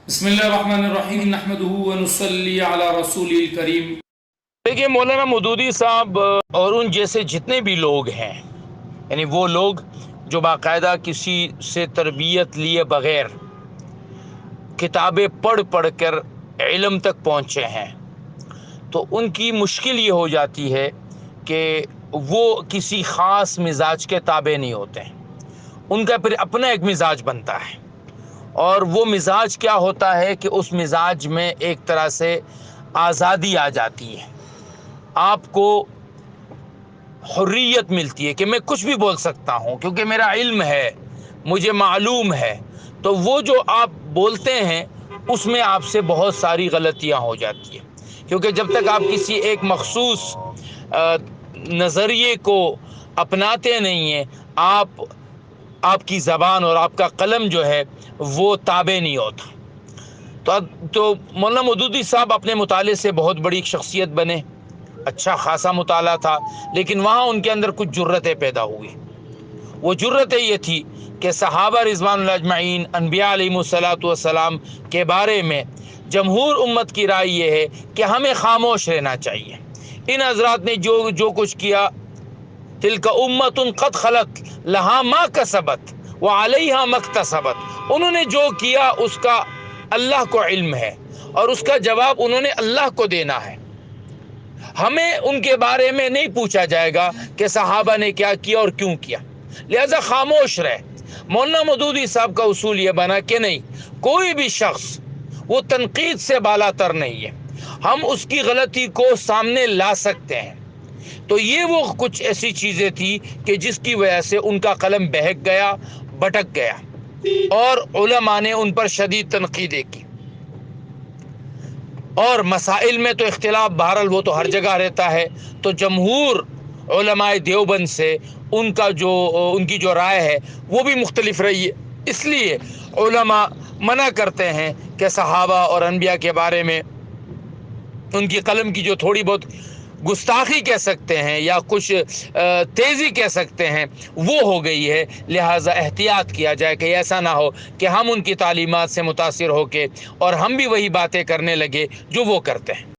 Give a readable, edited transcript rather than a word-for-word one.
بسم اللہ الرحمن الرحیم نحمدہ ونصلی علی رسول الکریم۔ دیکھیے مولانا مودودی صاحب اور ان جیسے جتنے بھی لوگ ہیں، یعنی وہ لوگ جو باقاعدہ کسی سے تربیت لیے بغیر کتابیں پڑھ پڑھ کر علم تک پہنچے ہیں، تو ان کی مشکل یہ ہو جاتی ہے کہ وہ کسی خاص مزاج کے تابع نہیں ہوتے ہیں۔ ان کا پھر اپنا ایک مزاج بنتا ہے، اور وہ مزاج کیا ہوتا ہے کہ اس مزاج میں ایک طرح سے آزادی آ جاتی ہے، آپ کو حریت ملتی ہے کہ میں کچھ بھی بول سکتا ہوں کیونکہ میرا علم ہے، مجھے معلوم ہے۔ تو وہ جو آپ بولتے ہیں اس میں آپ سے بہت ساری غلطیاں ہو جاتی ہیں، کیونکہ جب تک آپ کسی ایک مخصوص نظریے کو اپناتے نہیں ہیں، آپ کی زبان اور آپ کا قلم جو ہے وہ تابع نہیں ہوتا۔ تو مولانا مودودی صاحب اپنے مطالعے سے بہت بڑی شخصیت بنے، اچھا خاصا مطالعہ تھا، لیکن وہاں ان کے اندر کچھ جرتیں پیدا ہوئی۔ وہ جرتیں یہ تھی کہ صحابہ رضوان اللہ اجمعین، انبیاء علیہم الصلوۃ والسلام کے بارے میں جمہور امت کی رائے یہ ہے کہ ہمیں خاموش رہنا چاہیے۔ ان حضرات نے جو کچھ کیا، تلک امت قد خلت لہا ما کسبت وعلیہا ما اکتسبت، انہوں نے جو کیا اس کا اللہ کو علم ہے، اور اس کا جواب انہوں نے اللہ کو دینا ہے۔ ہمیں ان کے بارے میں نہیں پوچھا جائے گا کہ صحابہ نے کیا کیا اور کیوں کیا، لہذا خاموش رہے۔ مولانا مودودی صاحب کا اصول یہ بنا کہ نہیں، کوئی بھی شخص وہ تنقید سے بالا تر نہیں ہے، ہم اس کی غلطی کو سامنے لا سکتے ہیں۔ تو یہ وہ کچھ ایسی چیزیں تھی کہ جس کی وجہ سے ان کا قلم بہک گیا، بھٹک گیا، اور علماء نے ان پر شدید تنقیدیں کی۔ اور مسائل میں تو اختلاف بہرحال وہ تو ہر جگہ رہتا ہے، تو جمہور علماء دیوبند سے ان کی جو رائے ہے وہ بھی مختلف رہی ہے۔ اس لیے علماء منع کرتے ہیں کہ صحابہ اور انبیاء کے بارے میں ان کی قلم کی جو تھوڑی بہت گستاخی کہہ سکتے ہیں یا کچھ تیزی کہہ سکتے ہیں وہ ہو گئی ہے، لہٰذا احتیاط کیا جائے کہ ایسا نہ ہو کہ ہم ان کی تعلیمات سے متاثر ہو کے اور ہم بھی وہی باتیں کرنے لگے جو وہ کرتے ہیں۔